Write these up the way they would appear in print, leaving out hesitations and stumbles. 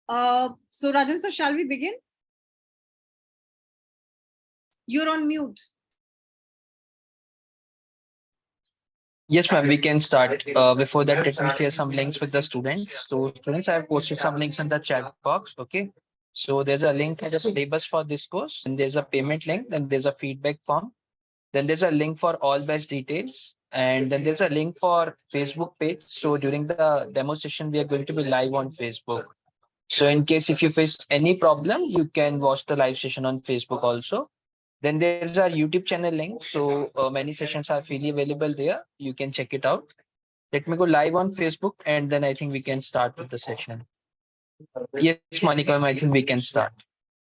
So Rajan sir, shall we begin? You're on mute. Yes, ma'am, we can start. Before that, let me share some links with the students. So, students, I have posted some links in the chat box. Okay. So, there's a link for the syllabus for this course, and there's a payment link, then there's a feedback form, then there's a link for all batch details, and then there's a link for Facebook page. So, during the demo session, we are going to be live on Facebook. So, in case if you face any problem, you can watch the live session on Facebook also. Then there's our YouTube channel link. So many sessions are freely available there. You can check it out. Let me go live on Facebook and then I think we can start with the session. Yes, Monica, I think we can start.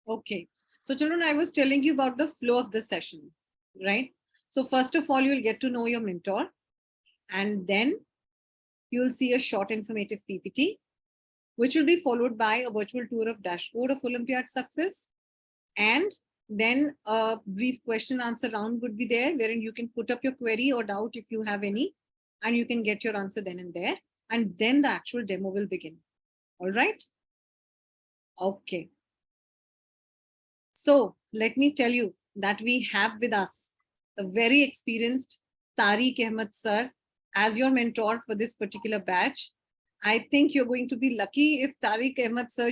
Okay. So children, I was telling you about the flow of the session, right? So first of all, you'll get to know your mentor, and then you'll see a short informative PPT, which will be followed by a virtual tour of dashboard of Olympiad success. And then a brief question answer round would be there, wherein you can put up your query or doubt if you have any, and you can get your answer then and there. And then the actual demo will begin. All right. Okay. So let me tell you that we have with us a very experienced Tariq Ahmed sir as your mentor for this particular batch. I think you're going to be lucky if Tariq Ahmed sir,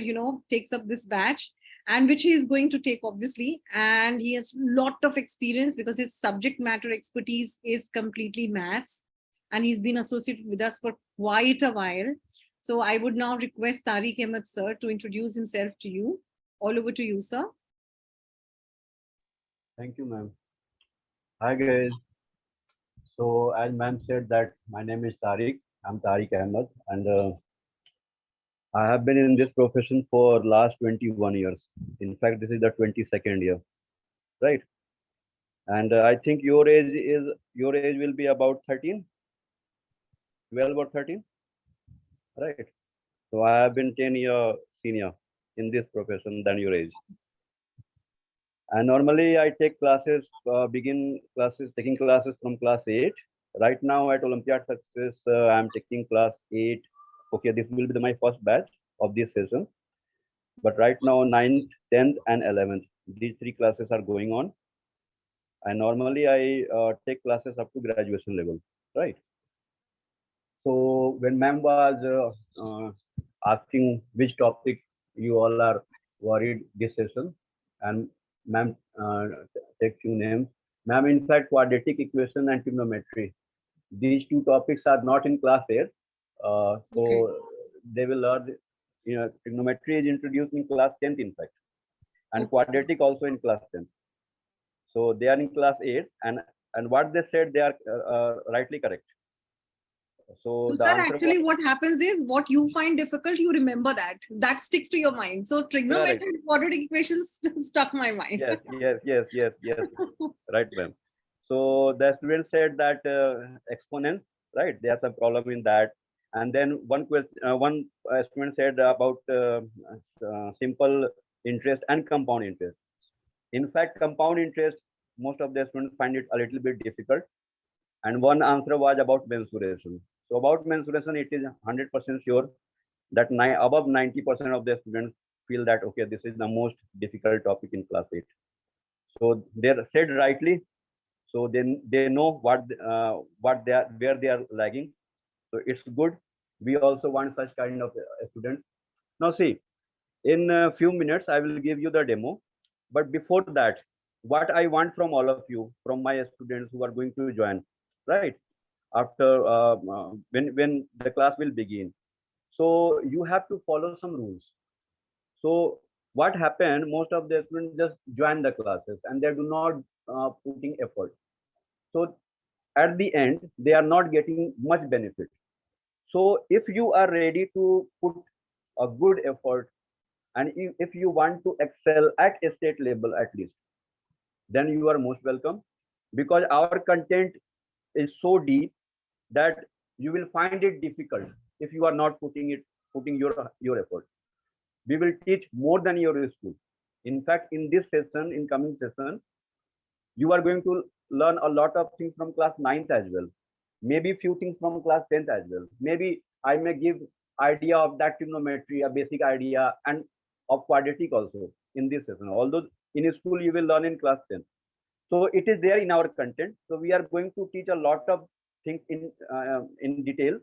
takes up this batch, and which he is going to take obviously. And he has a lot of experience because his subject matter expertise is completely maths. And he's been associated with us for quite a while. So I would now request Tariq Ahmed sir to introduce himself to you. All over to you, sir. Thank you, ma'am. Hi, guys. So, as ma'am said that my name is Tariq. I'm Tariq Ahmed, and I have been in this profession for last 21 years. In fact, this is the 22nd year, right? And I think your age will be about 13, 12 or 13, right? So I have been 10 year senior in this profession than your age. And normally I take classes, taking classes from class 8. Right now at Olympiad Success, I'm taking class 8. Okay, this will be my first batch of this session. But right now, 9th, 10th, and 11th, these 3 classes are going on. And normally I take classes up to graduation level, right? So when ma'am was asking which topic you all are worried this session, and ma'am take few names. Ma'am, in fact, quadratic equation and trigonometry. These 2 topics are not in class 8. So okay. They will learn, trigonometry is introduced in class 10th, in fact, and okay. Quadratic also in class 10th. So they are in class 8, and what they said, they are rightly correct. So sir, actually what happens is what you find difficult, you remember that sticks to your mind. So trigonometry and quadratic equations stuck my mind. Yes. Right, ma'am. So the student said that exponents, right? There's a problem in that. And then one student said about simple interest and compound interest. In fact, compound interest, most of the students find it a little bit difficult. And one answer was about mensuration. So about mensuration, it is 100% sure that above 90% of the students feel that, okay, this is the most difficult topic in class 8. So they said rightly. So then they know where they are lagging. So it's good. We also want such kind of students. Now see, in a few minutes, I will give you the demo. But before that, what I want from all of you, from my students who are going to join, right? After when the class will begin. So you have to follow some rules. So what happened, most of the students just join the classes and they do not putting effort. So at the end, they are not getting much benefit. So if you are ready to put a good effort, and if you want to excel at a state level at least, then you are most welcome, because our content is so deep that you will find it difficult if you are not putting your effort. We will teach more than your school. In fact, in this session, in coming session, you are going to learn a lot of things from class 9th as well. Maybe few things from class 10th as well. Maybe I may give idea of that trigonometry, a basic idea, and of quadratic also in this session. Although in school you will learn in class 10. So it is there in our content. So we are going to teach a lot of things in detail.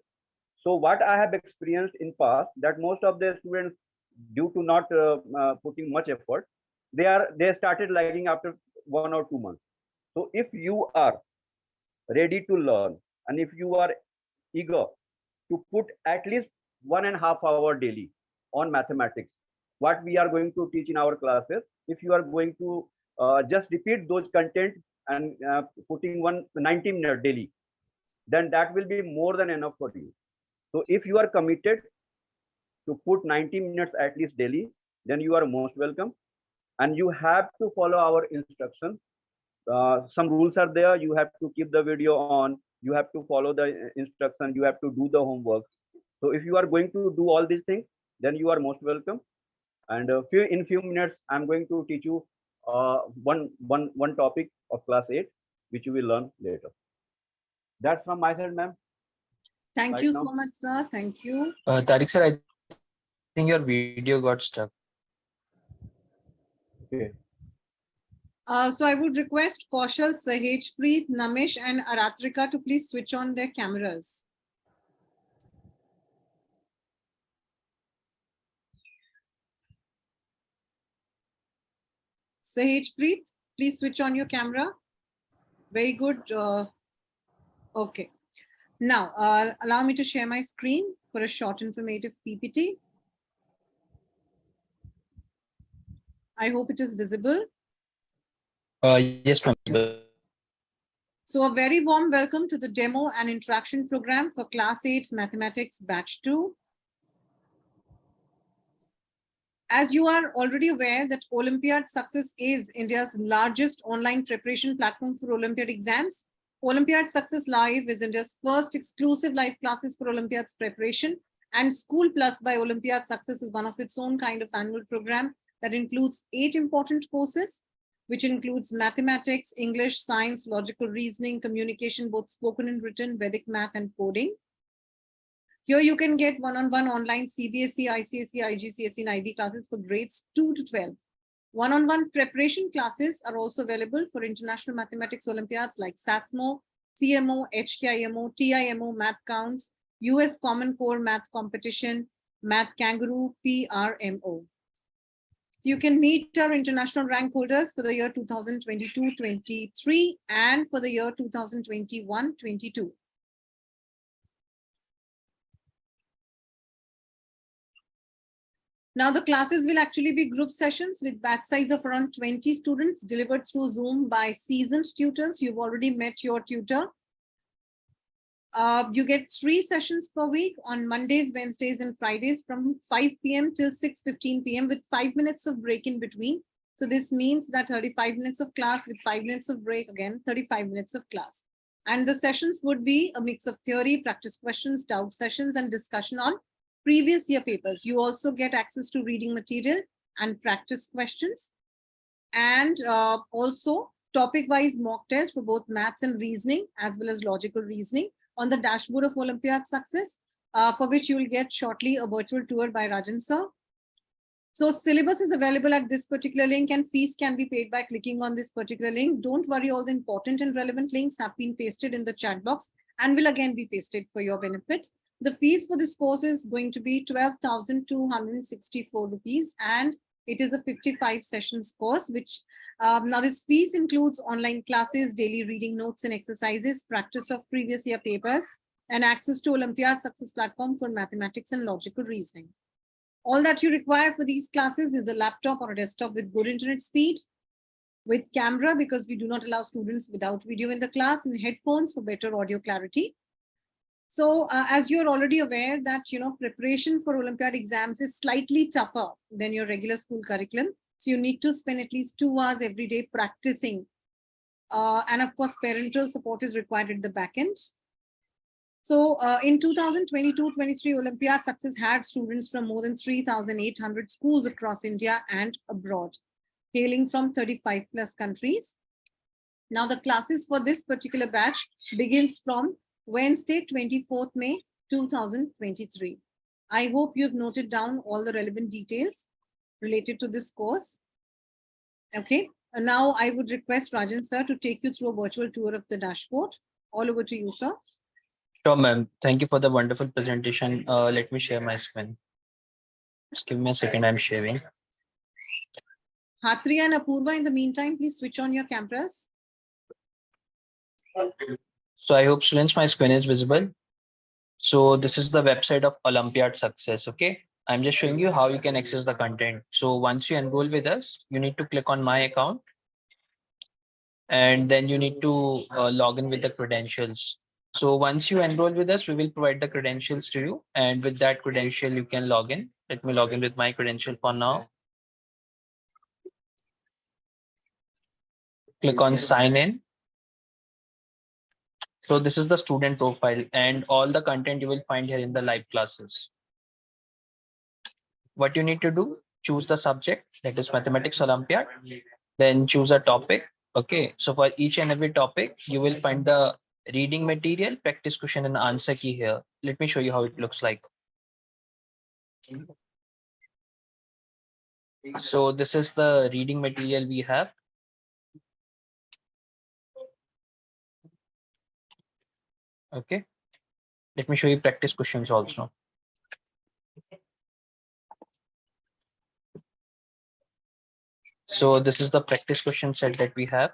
So what I have experienced in past, that most of the students, due to not putting much effort, they started lagging after 1 or 2 months. So if you are ready to learn, and if you are eager to put at least 1.5 hours daily on mathematics, what we are going to teach in our classes, if you are going to just repeat those content and putting 90 minutes daily, then that will be more than enough for you. So if you are committed to put 90 minutes at least daily, then you are most welcome. And you have to follow our instructions. Some rules are there. You have to keep the video on. You have to follow the instruction. You have to do the homework. So if you are going to do all these things, then you are most welcome. And in few minutes, I'm going to teach you one topic of class 8, which you will learn later. That's from my side, ma'am. Thank Right you now. so much, sir. Thank you. Tariq sir, I think your video got stuck. Okay. So I would request Kaushal, Sahejpreet, Namish, and Aratrika to please switch on their cameras. Sahejpreet, please switch on your camera. Very good. Okay. Now, allow me to share my screen for a short informative PPT. I hope it is visible. Yes, ma'am. So a very warm welcome to the demo and interaction program for Class 8 Mathematics Batch 2. As you are already aware that Olympiad Success is India's largest online preparation platform for Olympiad exams. Olympiad Success Live is India's first exclusive live classes for Olympiad's preparation, and School Plus by Olympiad Success is one of its own kind of annual program that includes 8 important courses, which includes mathematics, English, science, logical reasoning, communication, both spoken and written, Vedic math, and coding. Here you can get one-on-one online CBSE, ICSE, IGCSE, and IB classes for grades 2 to 12. One-on-one preparation classes are also available for international mathematics Olympiads like SASMO, CMO, HKIMO, TIMO, Math Counts, US Common Core Math Competition, Math Kangaroo, PRMO. So you can meet our international rank holders for the year 2022-23 and for the year 2021-22. Now the classes will actually be group sessions with batch size of around 20 students delivered through Zoom by seasoned tutors. You've already met your tutor. You get 3 sessions per week on Mondays, Wednesdays, and Fridays from 5 p.m. till 6:15 p.m. with 5 minutes of break in between. So this means that 35 minutes of class with 5 minutes of break, again, 35 minutes of class. And the sessions would be a mix of theory, practice questions, doubt sessions, and discussion on previous year papers. You also get access to reading material and practice questions. And also topic-wise mock test for both maths and reasoning, as well as logical reasoning on the dashboard of Olympiad Success, for which you will get shortly a virtual tour by Rajan sir. So syllabus is available at this particular link, and fees can be paid by clicking on this particular link. Don't worry, all the important and relevant links have been pasted in the chat box and will again be pasted for your benefit. The fees for this course is going to be 12,264 rupees, and it is a 55 sessions course, which now this fees includes online classes, daily reading notes and exercises, practice of previous year papers, and access to Olympiad Success platform for mathematics and logical reasoning. All that you require for these classes is a laptop or a desktop with good internet speed, with camera, because we do not allow students without video in the class, and headphones for better audio clarity. So as you're already aware that, preparation for Olympiad exams is slightly tougher than your regular school curriculum. So you need to spend at least 2 hours every day practicing. And of course, parental support is required at the back end. So in 2022-23, Olympiad Success had students from more than 3,800 schools across India and abroad, hailing from 35 plus countries. Now the classes for this particular batch begins from Wednesday, 24th May, 2023. I hope you've noted down all the relevant details related to this course. Okay, and now I would request Rajan sir to take you through a virtual tour of the dashboard. All over to you, sir. Sure, ma'am. Thank you for the wonderful presentation. Let me share my screen. Just give me a second. I'm sharing. Hatri and Apurva, in the meantime, please switch on your cameras. So I hope students, my screen is visible. So this is the website of Olympiad Success. Okay. I'm just showing you how you can access the content. So once you enroll with us, you need to click on my account and then you need to log in with the credentials. So once you enroll with us, we will provide the credentials to you. And with that credential, you can log in. Let me log in with my credential for now. Click on sign in. So this is the student profile and all the content you will find here in the live classes. What you need to do, choose the subject, that is Mathematics Olympiad, then choose a topic. Okay, so for each and every topic, you will find the reading material, practice question and answer key here. Let me show you how it looks like. So this is the reading material we have. Okay, let me show you practice questions also. So this is the practice question set that we have.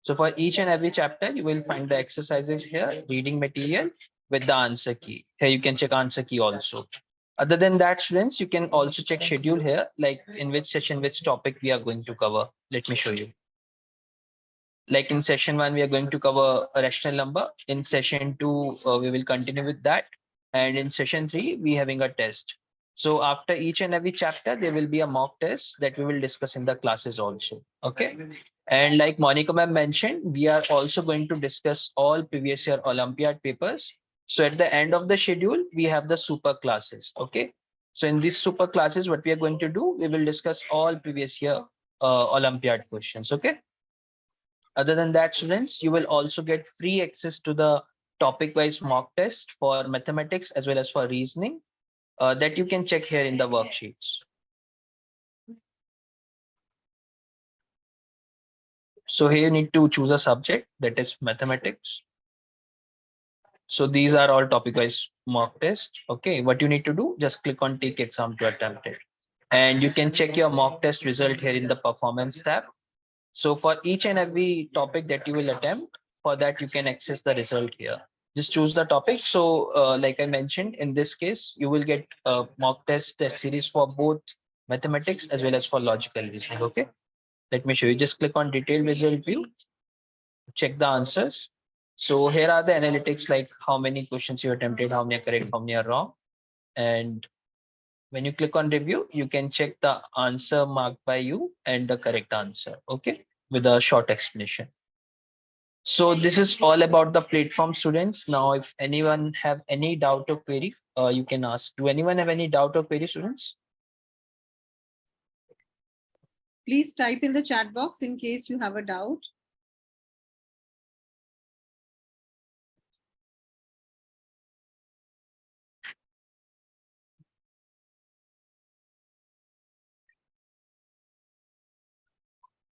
So for each and every chapter, you will find the exercises here, reading material with the answer key. Here you can check answer key also. Other than that, students, you can also check schedule here, like in which session, which topic we are going to cover. Let me show you. Like in session 1, we are going to cover a rational number. In session 2, we will continue with that. And in session 3, we having a test. So after each and every chapter, there will be a mock test that we will discuss in the classes also. Okay. And like Monica ma'am mentioned, we are also going to discuss all previous year Olympiad papers. So at the end of the schedule, we have the super classes. Okay. So in these super classes, what we are going to do, we will discuss all previous year Olympiad questions. Okay. Other than that, students, you will also get free access to the topic-wise mock test for mathematics as well as for reasoning that you can check here in the worksheets. So here you need to choose a subject, that is mathematics. So these are all topic-wise mock tests. Okay, what you need to do, just click on take exam to attempt it. And you can check your mock test result here in the performance tab. So for each and every topic that you will attempt, for that you can access the result here. Just choose the topic. So like I mentioned, in this case, you will get a mock test series for both mathematics as well as for logical reasoning. Okay, let me show you. Just click on detailed result view, check the answers. So here are the analytics, like how many questions you attempted, how many are correct, how many are wrong. And when you click on review, you can check the answer marked by you and the correct answer. Okay, with a short explanation. So this is all about the platform, students. Now, if anyone have any doubt or query, you can ask. Do anyone have any doubt or query, students? Please type in the chat box in case you have a doubt.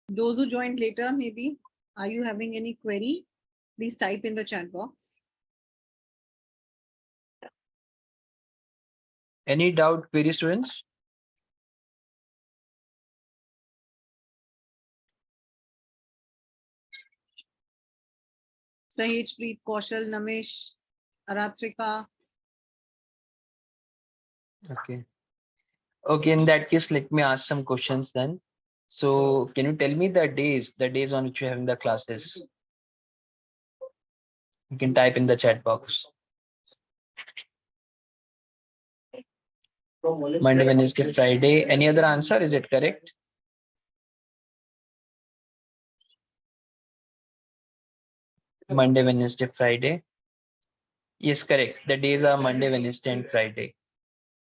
Those who joined later, maybe, are you having any query? Please type in the chat box. Any doubt, query, students? Sahej, Preet, Kaushal, Namesh, Aratrika. Okay. Okay, in that case, let me ask some questions then. So can you tell me the days on which you're having the classes? You can type in the chat box. Monday, Wednesday, Friday. Any other answer? Is it correct? Monday, Wednesday, Friday. Yes, correct. The days are Monday, Wednesday, and Friday.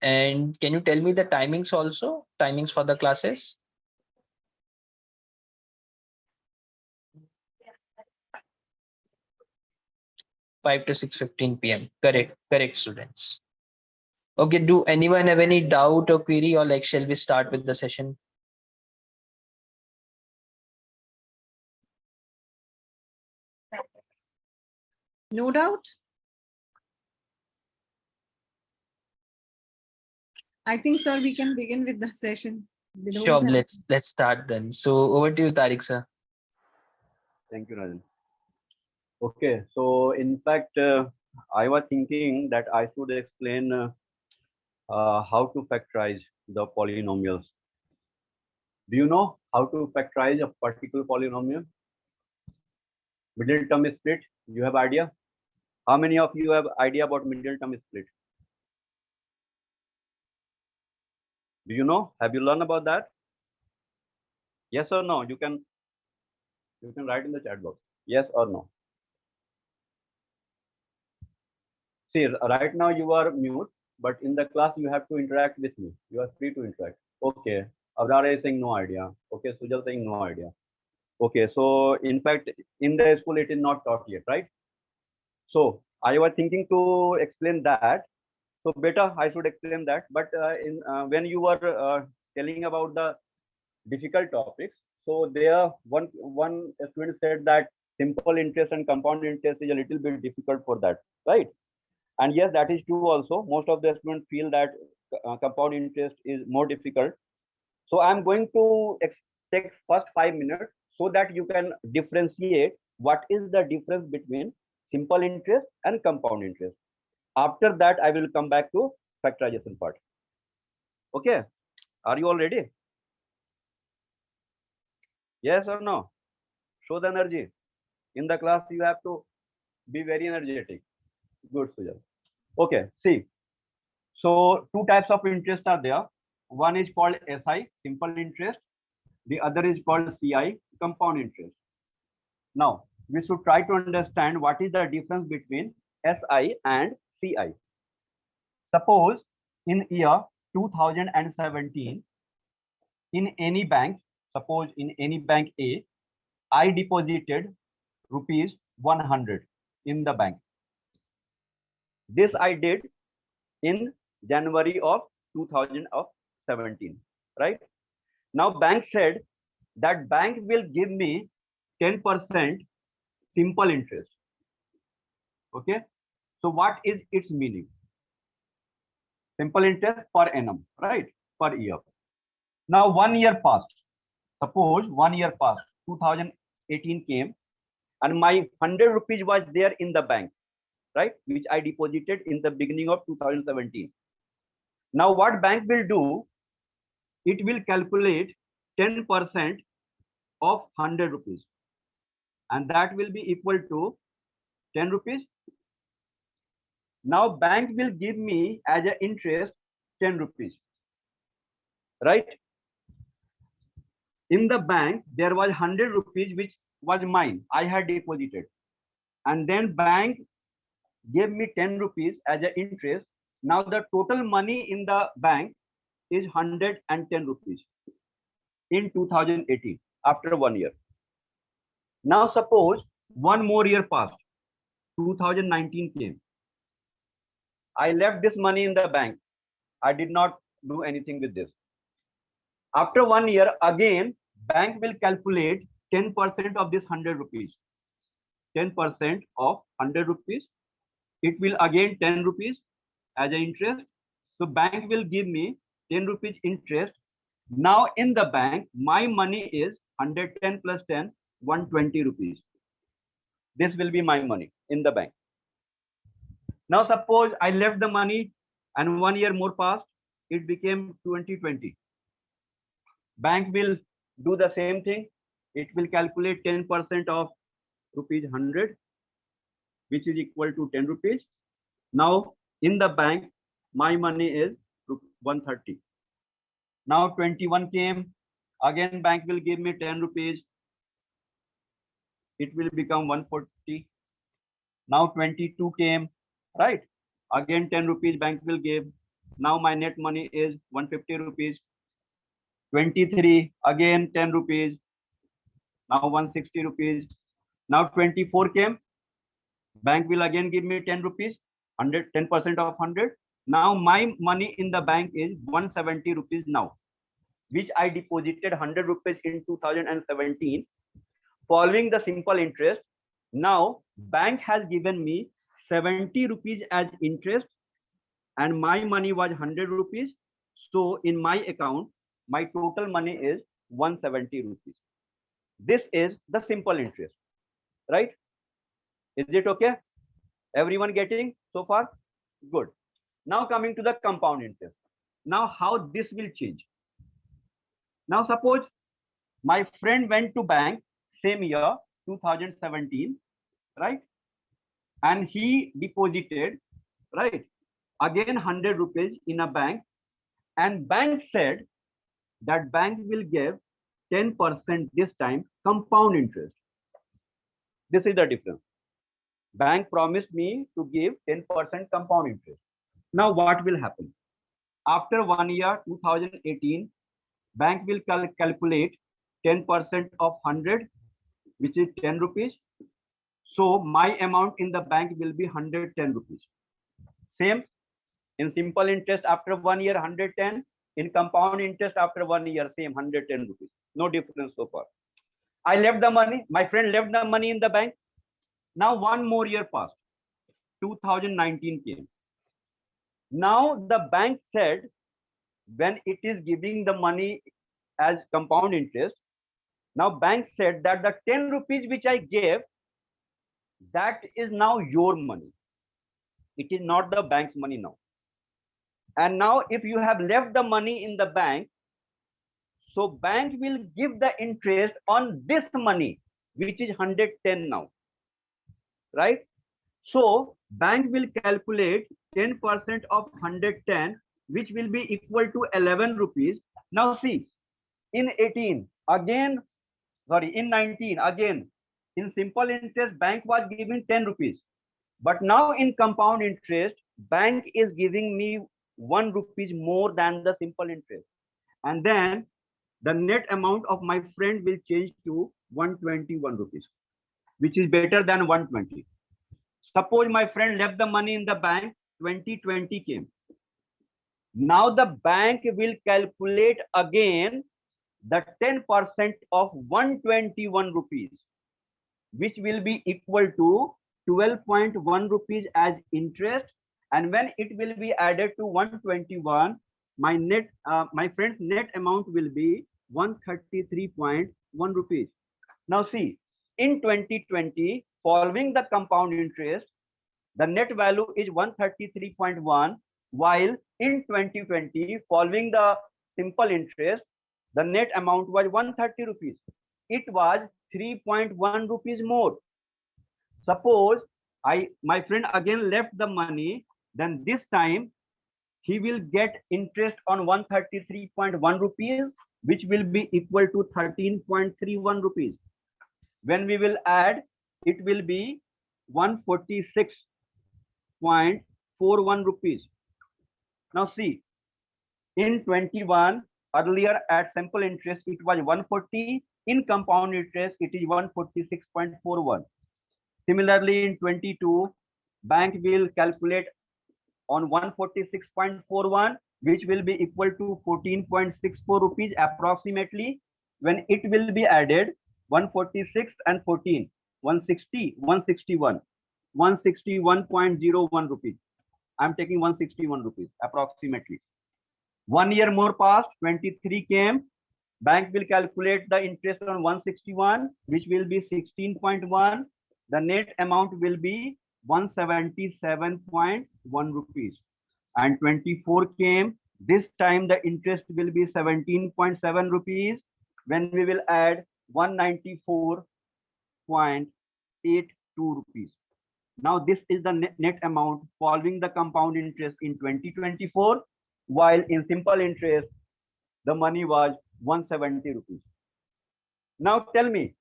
And can you tell me the timings also? Timings for the classes? 5 to 6:15 p.m. Correct, correct, students. Okay, do anyone have any doubt or query, or like shall we start with the session? No doubt. I think, sir, we can begin with the session. We don't Sure, have- let's start then. So over to you, Tariq sir. Thank you, Rajan. Okay, so in fact, I was thinking that I should explain how to factorize the polynomials. Do you know how to factorize a particular polynomial? Middle term split, you have idea? How many of you have idea about middle term split? Do you know? Have you learned about that? Yes or no? You can write in the chat box. Yes or no? See, right now you are mute, but in the class you have to interact with me. You are free to interact. Okay. Abrara is saying no idea. Okay. Sujal saying no idea. Okay. So in fact, in the school it is not taught yet, right? So I was thinking to explain that. So better I should explain that. But when you were telling about the difficult topics, so there one student said that simple interest and compound interest is a little bit difficult for that, right? And yes, that is true also. Most of the students feel that compound interest is more difficult. So I'm going to take first 5 minutes so that you can differentiate what is the difference between simple interest and compound interest. After that, I will come back to factorization part. Okay. Are you all ready? Yes or no? Show the energy. In the class, you have to be very energetic. Good, Sujal. Okay. See, so two types of interest are there. One is called SI, simple interest. The other is called CI, compound interest. Now, we should try to understand what is the difference between SI and CI. Suppose in year 2017, in any bank, suppose in any bank A, I deposited rupees 100 in the bank. This I did in January of 2017, right? Now bank said that bank will give me 10% simple interest. Okay. So what is its meaning? Simple interest per annum, right? Per year. Now 1 year passed. Suppose 1 year passed, 2018 came, and my 100 rupees was there in the bank, right? Which I deposited in the beginning of 2017. Now what bank will do? It will calculate 10% of 100 rupees, and that will be equal to 10 rupees. Now bank will give me as an interest 10 rupees, right? In the bank, there was 100 rupees which was mine. I had deposited. And then bank gave me 10 rupees as an interest. Now the total money in the bank is 110 rupees in 2018 after 1 year. Now suppose one more year passed, 2019 came. I left this money in the bank. I did not do anything with this. After 1 year, again, bank will calculate 10% of this 100 rupees. 10% of 100 rupees. It will again 10 rupees as an interest. So bank will give me 10 rupees interest. Now in the bank, my money is 110 plus 10, 120 rupees. This will be my money in the bank. Now suppose I left the money and 1 year more passed, it became 2020. Bank will do the same thing. It will calculate 10% of rupees 100, which is equal to 10 rupees. Now in the bank, my money is 130. Now 21 came. Again, bank will give me 10 rupees. It will become 140. Now 22 came, right? Again 10 rupees bank will give. Now my net money is 150 rupees. 23, again 10 rupees. Now 160 rupees. Now 24 came. Bank will again give me 10 rupees. 10% of 100. Now my money in the bank is 170 rupees now, which I deposited 100 rupees in 2017. Following the simple interest, now bank has given me 70 rupees as interest, and my money was 100 rupees. So in my account, my total money is 170 rupees. This is the simple interest, right? Is it okay? Everyone getting so far? Good. Now coming to the compound interest. Now how this will change? Now suppose my friend went to bank same year 2017, right? And he deposited, right, again 100 rupees in a bank, and bank said that bank will give 10% this time compound interest. This is the difference. Bank promised me to give 10% compound interest. Now what will happen? After 1 year, 2018, bank will calculate 10% of 100, which is 10 rupees. So my amount in the bank will be 110 rupees. Same in simple interest after 1 year, 110. In compound interest after 1 year, same 110 rupees. No difference so far. I left the money. My friend left the money in the bank. Now one more year passed. 2019 came. Now the bank said, when it is giving the money as compound interest, now bank said that the 10 rupees which I gave, that is now your money. It is not the bank's money now. And now if you have left the money in the bank, so bank will give the interest on this money, which is 110 now, right? So bank will calculate 10% of 110, which will be equal to 11 rupees. Now see, in 18, again, sorry, in 19, again, in simple interest, bank was giving 10 rupees. But now in compound interest, bank is giving me 1 rupees more than the simple interest. And then the net amount of my friend will change to 121 rupees, which is better than 120. Suppose my friend left the money in the bank, 2020 came. Now the bank will calculate again the 10% of 121 rupees, which will be equal to 12.1 rupees as interest. And when it will be added to 121, my friend's net amount will be 133.1 rupees. Now see, in 2020, following the compound interest, the net value is 133.1, while in 2020, following the simple interest, the net amount was 130 rupees. It was 3.1 rupees more. Suppose my friend again left the money, then this time he will get interest on 133.1 rupees, which will be equal to 13.31 rupees. When we will add, it will be 146.41 rupees. Now see, in 21, earlier at simple interest, it was 140. In compound interest, it is 146.41. Similarly, in 22, bank will calculate on 146.41, which will be equal to 14.64 rupees approximately. When it will be added, 146 and 14, 160, 161, 161.01 rupees. I'm taking 161 rupees approximately. 1 year more passed, 23 came. Bank will calculate the interest on 161, which will be 16.1. The net amount will be 177.1 rupees. And 24 came. This time the interest will be 17.7 rupees. When we will add 194.82 rupees. Now this is the net amount following the compound interest in 2024, while in simple interest, the money was 170 rupees. Now tell me,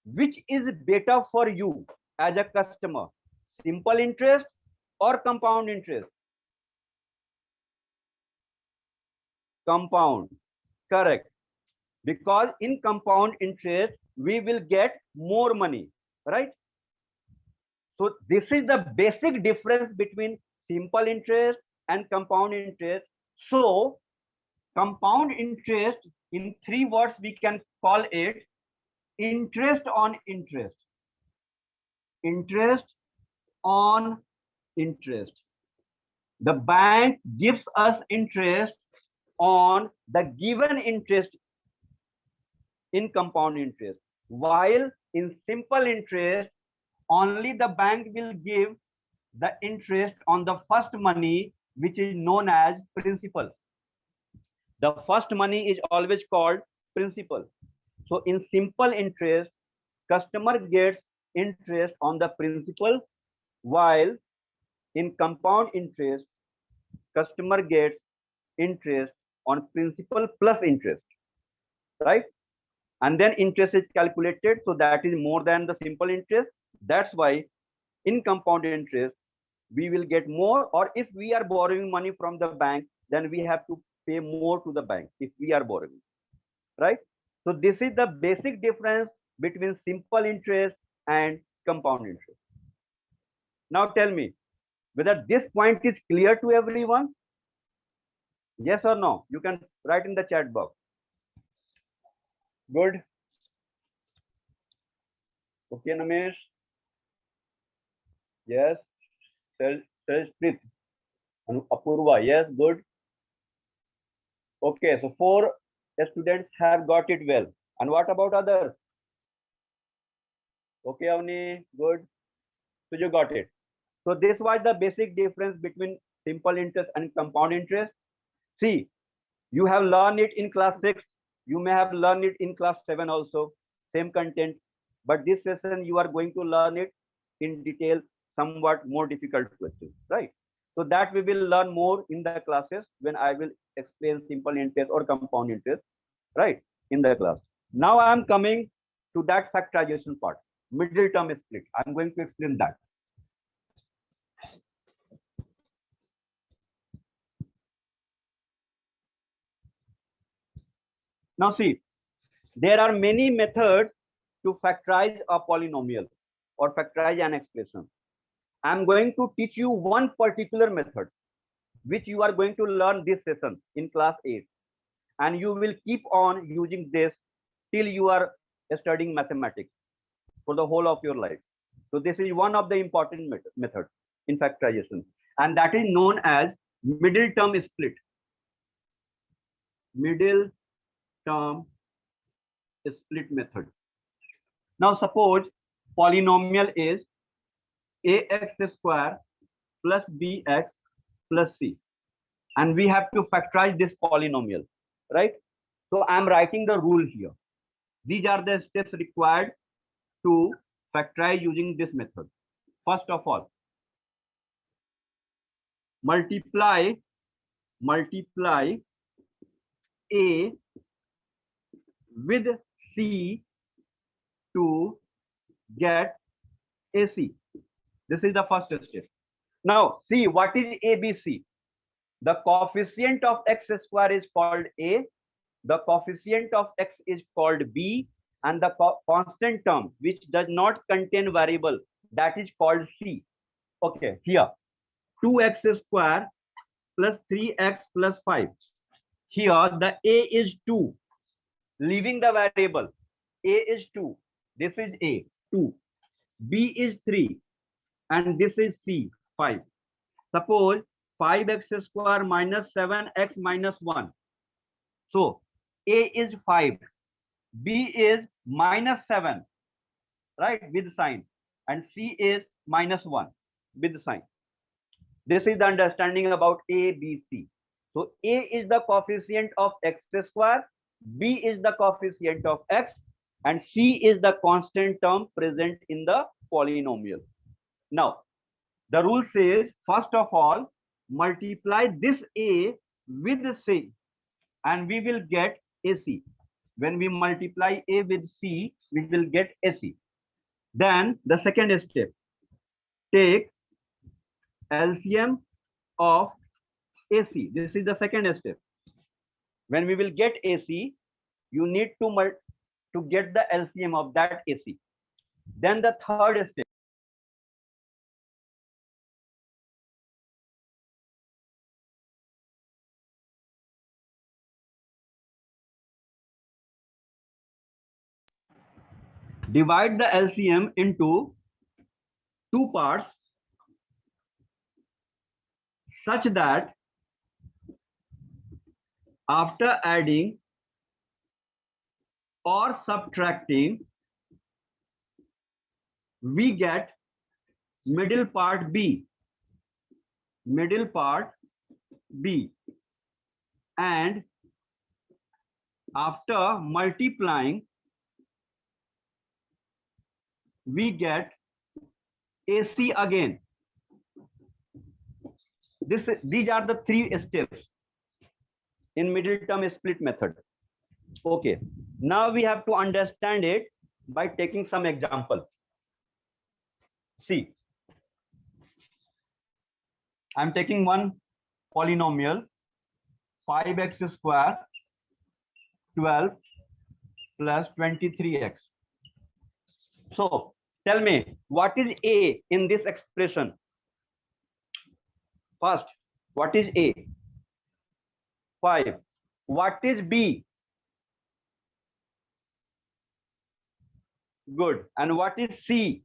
which is better for you as a customer, simple interest or compound interest? Compound, correct. Because in compound interest, we will get more money, right? So this is the basic difference between simple interest and compound interest. So compound interest, in 3 words we can call it interest on interest. Interest on interest. The bank gives us interest on the given interest in compound interest, while in simple interest only the bank will give the interest on the first money, which is known as principal. The first money is always called principal. So in simple interest, customer gets interest on the principal, while in compound interest, customer gets interest on principal plus interest, right? And then interest is calculated, so that is more than the simple interest. That's why in compound interest we will get more, or if we are borrowing money from the bank, then we have to pay more to the bank if we are borrowing, right? So this is the basic difference between simple interest and compound interest. Now tell me whether this point is clear to everyone. Yes or no? You can write in the chat box. Good. Okay, Namesh. Yes. Split. Apurva. Yes, good. Okay, so 4 students have got it well. And what about others? Okay, Avni, good. So you got it. So this was the basic difference between simple interest and compound interest. See, you have learned it in class 6. You may have learned it in class 7 also. Same content. But this session you are going to learn it in detail, somewhat more difficult questions, right? So that we will learn more in the classes when I will explain simple interest or compound interest, right, in the class. Now I am coming to that factorization part, middle term split. I'm going to explain that. Now see, there are many methods to factorize a polynomial or factorize an expression. I'm going to teach you one particular method, which you are going to learn this session in class 8. And you will keep on using this till you are studying mathematics for the whole of your life. So this is one of the important methods in factorization, and that is known as middle term split. Middle term split method. Now suppose polynomial is ax square plus bx plus c, and we have to factorize this polynomial, right? So I'm writing the rule here. These are the steps required to factorize using this method. First of all, multiply a with c to get ac. This is the first step. Now see, what is ABC? The coefficient of x square is called a, the coefficient of x is called b, and the constant term which does not contain variable, that is called c. Okay, here 2x square plus 3x plus 5. Here the a is 2, leaving the variable. A is 2, this is a 2, b is 3, and this is c 5. Suppose 5x square minus 7x minus 1. So a is 5, b is minus 7, right, with sign, and c is minus 1 with sign. This is the understanding about a, b, c. So a is the coefficient of x square, b is the coefficient of x, and c is the constant term present in the polynomial. Now the rule says, first of all, multiply this a with c, and we will get ac. When we multiply a with c, we will get ac. Then the second step, take LCM of AC. This is the second step. When we will get AC, you need to get the LCM of that AC. Then the third step, divide the LCM into two parts such that after adding or subtracting, we get middle part B, and after multiplying, we get AC again. These are the three steps in middle term split method. Okay, now we have to understand it by taking some example. See, I'm taking one polynomial, 5x square 12 plus 23x. So tell me, what is A in this expression? First, what is A? 5. What is B? Good. And what is C?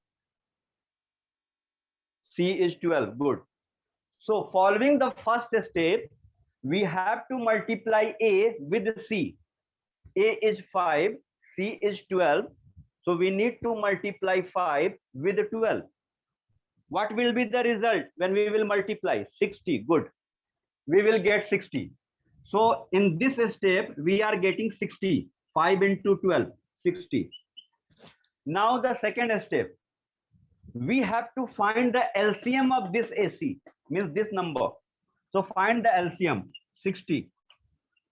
C is 12. Good. So following the first step, we have to multiply A with C. A is 5, C is 12. So we need to multiply 5 with 12. What will be the result when we will multiply? 60. Good. We will get 60. So in this step, we are getting 60. 5 into 12, 60. Now the second step, we have to find the LCM of this AC, means this number. So find the LCM, 60,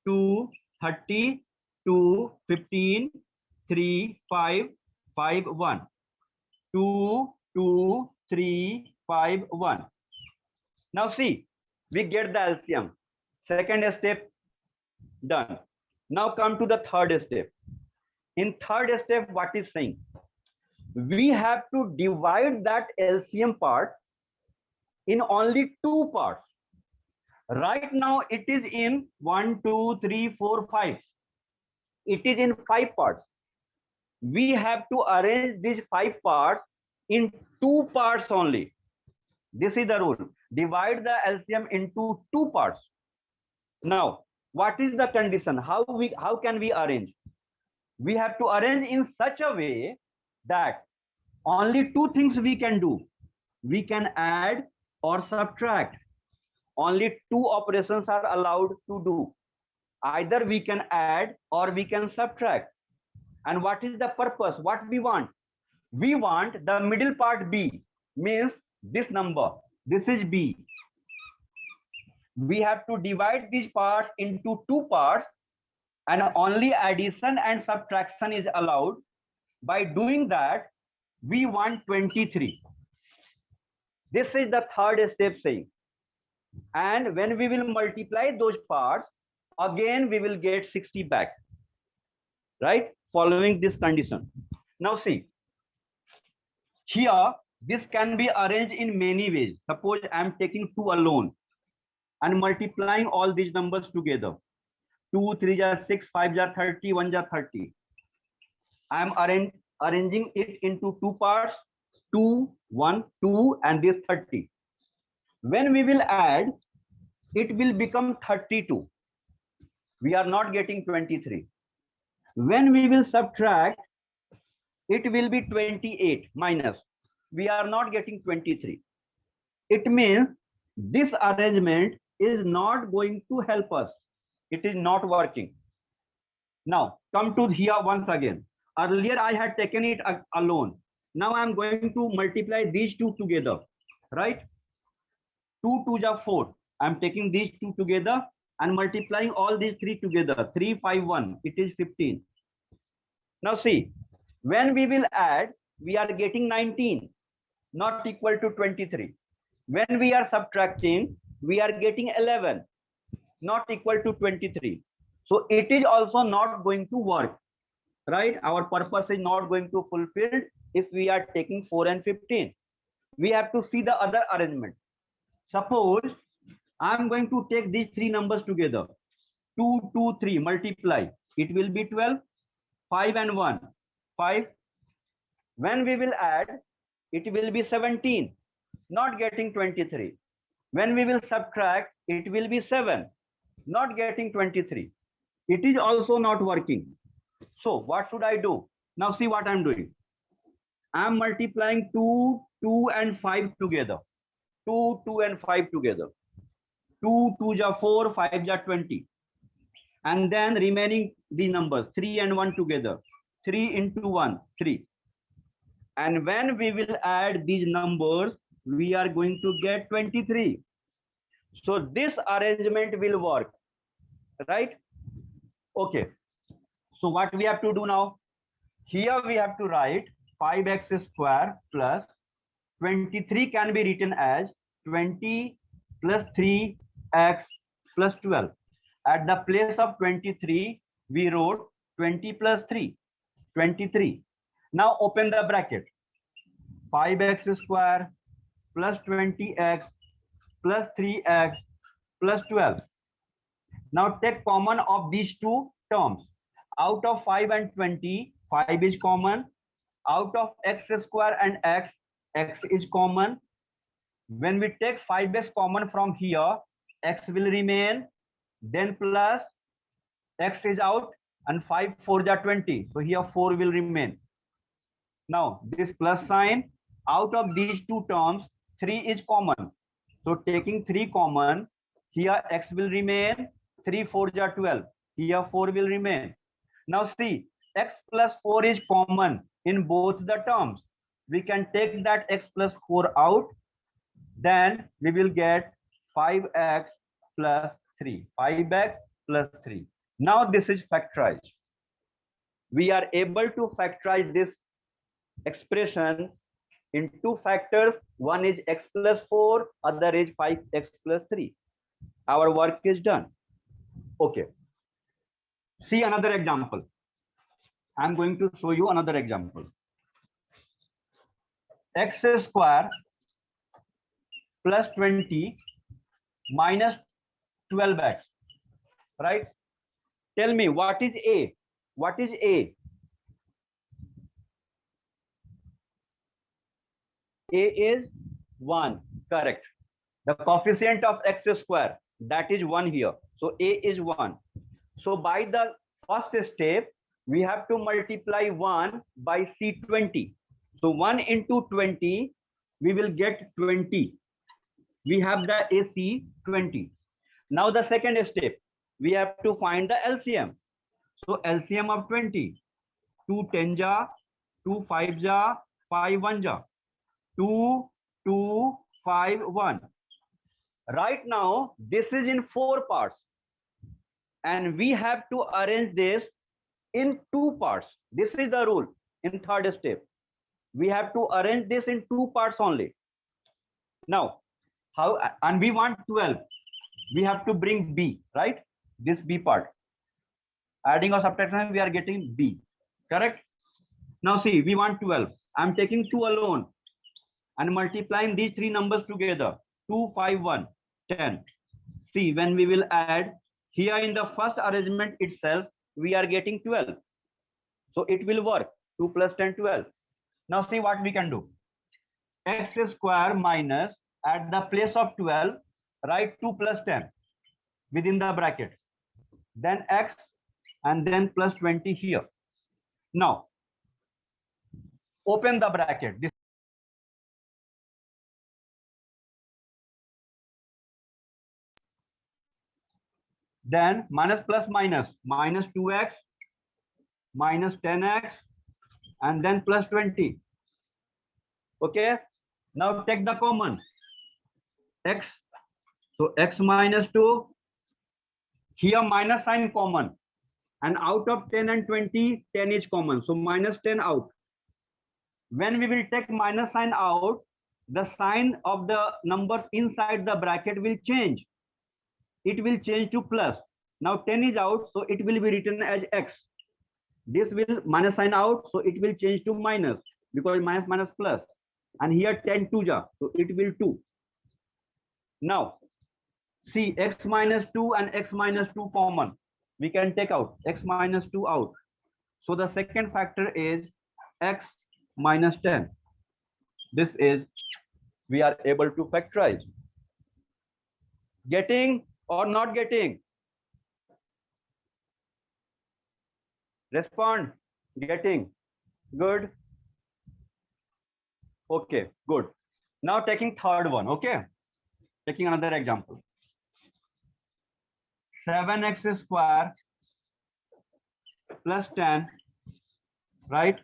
2, 30, 2, 15, 3, 5, 5, 1. 2, 2, 3, 5, 1. Now see, we get the LCM. Second step done. Now come to the third step. In third step, what is saying? We have to divide that LCM part in only two parts. Right now it is in 1, 2, 3, 4, 5. It is in 5 parts. We have to arrange these 5 parts in 2 parts only. This is the rule. Divide the LCM into 2 parts. Now, what is the condition? How can we arrange? We have to arrange in such a way that only 2 things we can do. We can add or subtract. Only 2 operations are allowed to do. Either we can add or we can subtract. And what is the purpose? What we want? We want the middle part B, means this number. This is B. We have to divide these parts into 2 parts, and only addition and subtraction is allowed. By doing that, we want 23. This is the third step saying. And when we will multiply those parts, again we will get 60 back. Right? Following this condition. Now see, here this can be arranged in many ways. Suppose I am taking 2 alone and multiplying all these numbers together. 2, 3 are 6, 5 are 30, 1 are 30. I am arranging it into 2 parts, 2, 1, 2, and this 30. When we will add, it will become 32. We are not getting 23. When we will subtract, it will be 28 minus. We are not getting 23. It means this arrangement is not going to help us. It is not working. Now, come to here once again. Earlier, I had taken it alone. Now, I am going to multiply these 2 together, right? 2 2s are 4. I am taking these 2 together and multiplying all these 3 together. 3, 5, 1. It is 15. Now, see, when we will add, we are getting 19, not equal to 23. When we are subtracting, we are getting 11, not equal to 23. So it is also not going to work, right? Our purpose is not going to fulfill if we are taking 4 and 15. We have to see the other arrangement. Suppose I am going to take these 3 numbers together. 2, 2, 3, multiply. It will be 12, 5 and 1, 5, When we will add, it will be 17, not getting 23. When we will subtract, it will be 7, not getting 23. It is also not working. So what should I do? Now see what I'm doing. I'm multiplying 2, 2 and 5 together. 2, 2 and 5 together. 2, 2 ja 4, 5 ja 20. And then remaining the numbers, 3 and 1 together. 3 into 1, 3. And when we will add these numbers, we are going to get 23. So this arrangement will work, right? Okay. So what we have to do now? Here we have to write 5x square plus 23 can be written as 20 plus 3x plus 12. At the place of 23, we wrote 20 plus 3, 23. Now open the bracket. 5x square plus 20x plus 3x plus 12. Now take common of these two terms. Out of 5 and 20, 5 is common. Out of x square and x is common. When we take 5x common from here, x will remain, then plus x is out, and 5 4 are 20. So here 4 will remain. Now this plus sign, out of these two terms, 3 is common. So taking 3 common, here x will remain, 3 4 are 12. Here 4 will remain. Now see, x plus 4 is common in both the terms. We can take that x plus 4 out. Then we will get 5x plus 3. 5x plus 3. Now this is factorized. We are able to factorize this expression in two factors. One is x plus 4, other is 5x plus 3. Our work is done. Okay. See another example. I'm going to show you another example. X square plus 20 minus 12x, right? Tell me, what is A? What is A? A is 1, correct. The coefficient of x square, that is 1 here. So A is 1. So by the first step, we have to multiply 1 by C20. So 1 into 20, we will get 20. We have the AC 20. Now the second step, we have to find the LCM. So LCM of 20, 2 10 ja, 2 5 ja, 5 1 ja, 2 2 5 1. Right now, this is in 4 parts. And we have to arrange this in 2 parts. This is the rule in third step. We have to arrange this in 2 parts only. Now, how, and we want 12. We have to bring B, right? This B part. Adding or subtraction, we are getting B, correct? Now see, we want 12. I'm taking 2 alone and multiplying these 3 numbers together. 2 5 1 10. See, when we will add, here in the first arrangement itself, we are getting 12. So it will work. 2 plus 10, 12. Now see what we can do. X square minus, at the place of 12, write 2 plus 10 within the bracket. Then x and then plus 20 here. Now, open the bracket. This then minus plus minus, minus 2x, minus 10x, and then plus 20. Okay. Now take the common. X. So x minus 2. Here minus sign common. And out of 10 and 20, 10 is common. So minus 10 out. When we will take minus sign out, the sign of the numbers inside the bracket will change. It will change to plus. Now 10 is out, so it will be written as x. This will minus sign out, so it will change to minus, because minus minus plus. And here 10 2 ja, so it will 2. Now, see, x minus 2 and x minus 2 common. We can take out x minus 2 out. So the second factor is x minus 10. This is, we are able to factorize. Getting or not getting? Respond. Getting. Good. Okay, good. Now taking third one, okay? Taking another example. 7x square plus 10, right?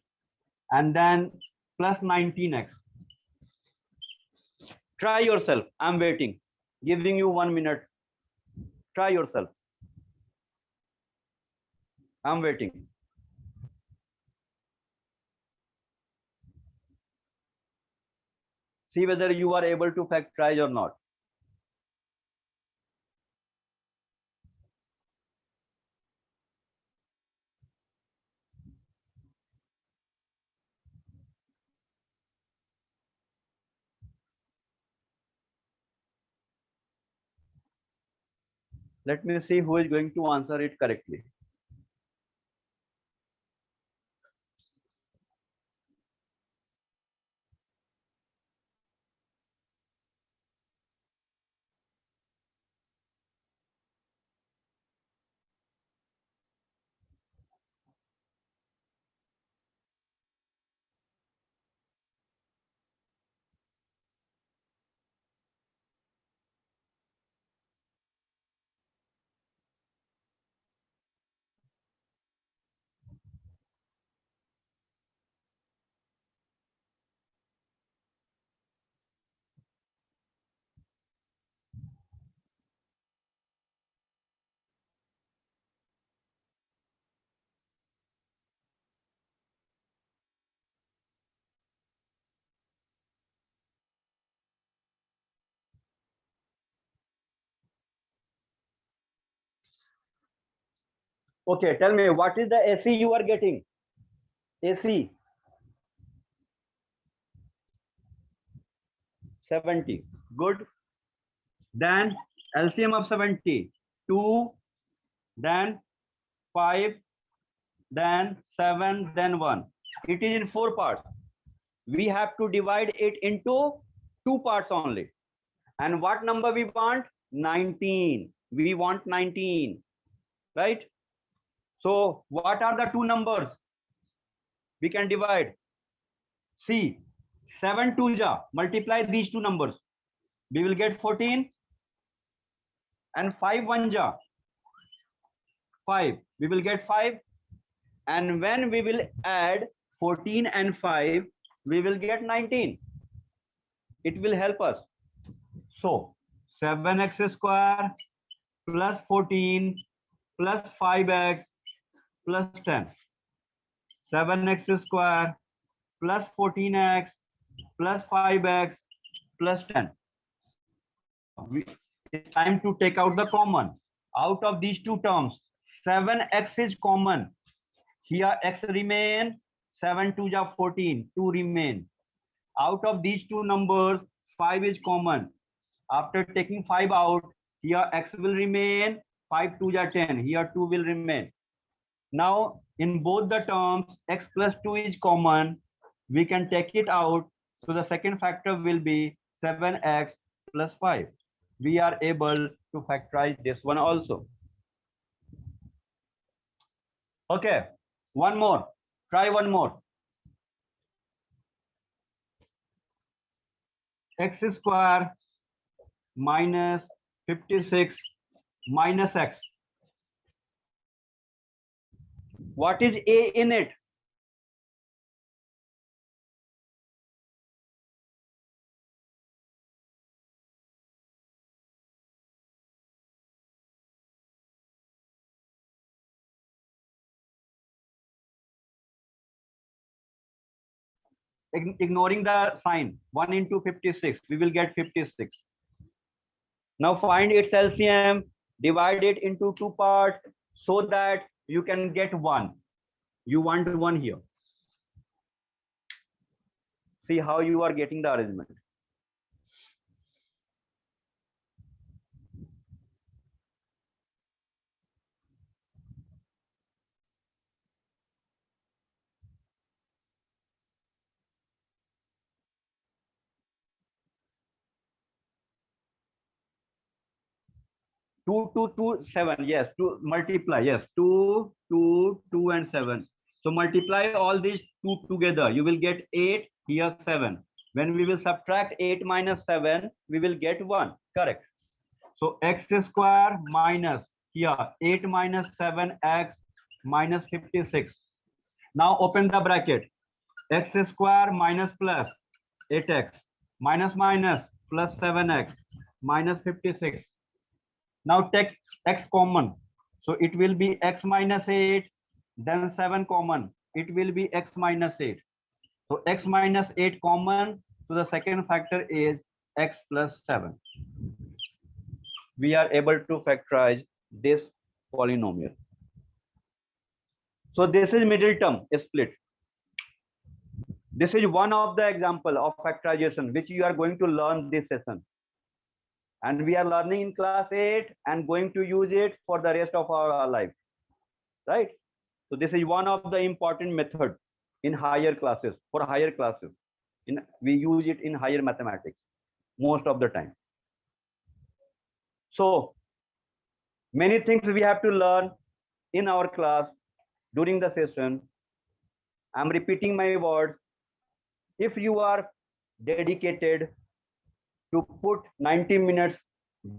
And then plus 19x. Try yourself. I'm waiting. Giving you 1 minute. Try yourself. I'm waiting. See whether you are able to factorize or not. Let me see who is going to answer it correctly. Okay, tell me, what is the AC you are getting? AC 70. Good. Then LCM of 70. 2, then 5, then 7, then 1. It is in 4 parts. We have to divide it into 2 parts only. And what number we want? 19. We want 19. Right? So what are the 2 numbers we can divide? See, 7 2 ja, multiply these 2 numbers. We will get 14, and 5 1 ja, 5. We will get 5, and when we will add 14 and 5, we will get 19. It will help us. So 7x square plus 14 plus 5x plus 10. 7x square plus 14x plus 5x plus 10. It's time to take out the common. Out of these 2 terms, 7x is common. Here x remain, 7 2 ja 14, 2 remain. Out of these 2 numbers, 5 is common. After taking 5 out, here x will remain, 5 2 ja 10, here 2 will remain. Now, in both the terms, x plus 2 is common. We can take it out. So the second factor will be 7x plus 5. We are able to factorize this one also. Okay, one more. Try one more. X square minus 56 minus x. What is a in it? Ignoring the sign, 1 into 56, we will get 56. Now find its LCM, divide it into 2 parts so that you can get 1. You want 1 here. See how you are getting the arrangement. 2, 2, 2, 7. Yes, to multiply. Yes, 2, 2, 2, and 7. So multiply all these two together. You will get 8, here 7. When we will subtract 8 minus 7, we will get 1. Correct. So x square minus here 8 minus 7x minus 56. Now open the bracket. X square minus plus 8x minus minus plus 7x minus 56. Now take x common. So it will be x minus 8, then 7 common. It will be x minus 8. So x minus 8 common. So the second factor is x plus 7. We are able to factorize this polynomial. So this is middle term split. This is one of the example of factorization which you are going to learn this session. And we are learning in class 8 and going to use it for the rest of our life. Right? So this is one of the important method in higher classes, for higher classes. We use it in higher mathematics most of the time. So many things we have to learn in our class during the session. I'm repeating my words. If you are dedicated to put 90 minutes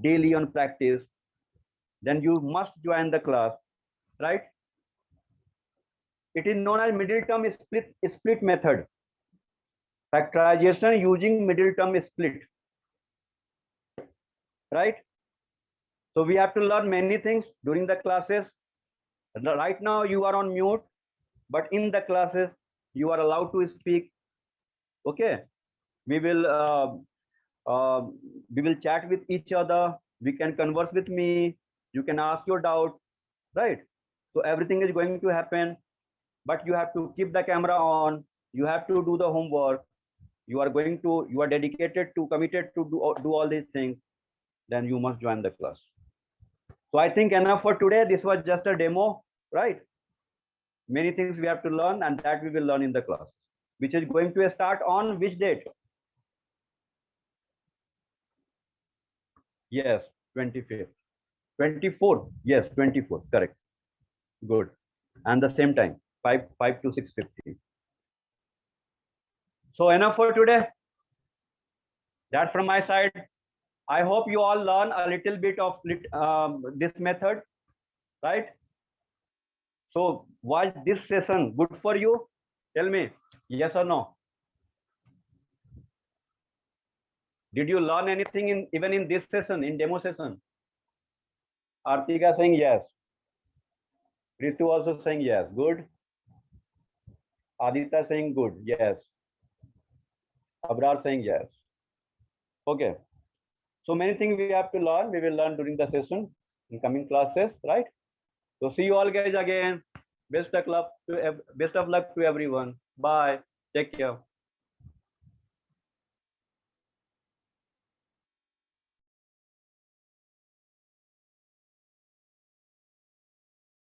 daily on practice, then you must join the class, right? It is known as middle term split method. Factorization using middle term split, right? So we have to learn many things during the classes. Right now you are on mute, but in the classes you are allowed to speak. Okay, we will chat with each other. We can converse with me. You can ask your doubt, right? So everything is going to happen, but you have to keep the camera on. You have to do the homework. You are dedicated to, committed to do all these things. Then you must join the class. So I think enough for today. This was just a demo, right? Many things we have to learn, and that we will learn in the class, which is going to start on which date? Yes, 25th. 24th. Yes, 24th. Correct. Good. And the same time, 5 to 6:50. So enough for today. That's from my side. I hope you all learn a little bit of this method, right? So was this session good for you? Tell me, yes or no? Did you learn anything even in this session, in demo session? Artika saying yes. Ritu also saying yes. Good. Aditya saying good. Yes. Abrar saying yes. Okay. So many things we have to learn. We will learn during the session in coming classes, right? So see you all guys again. Best of luck to everyone. Bye. Take care.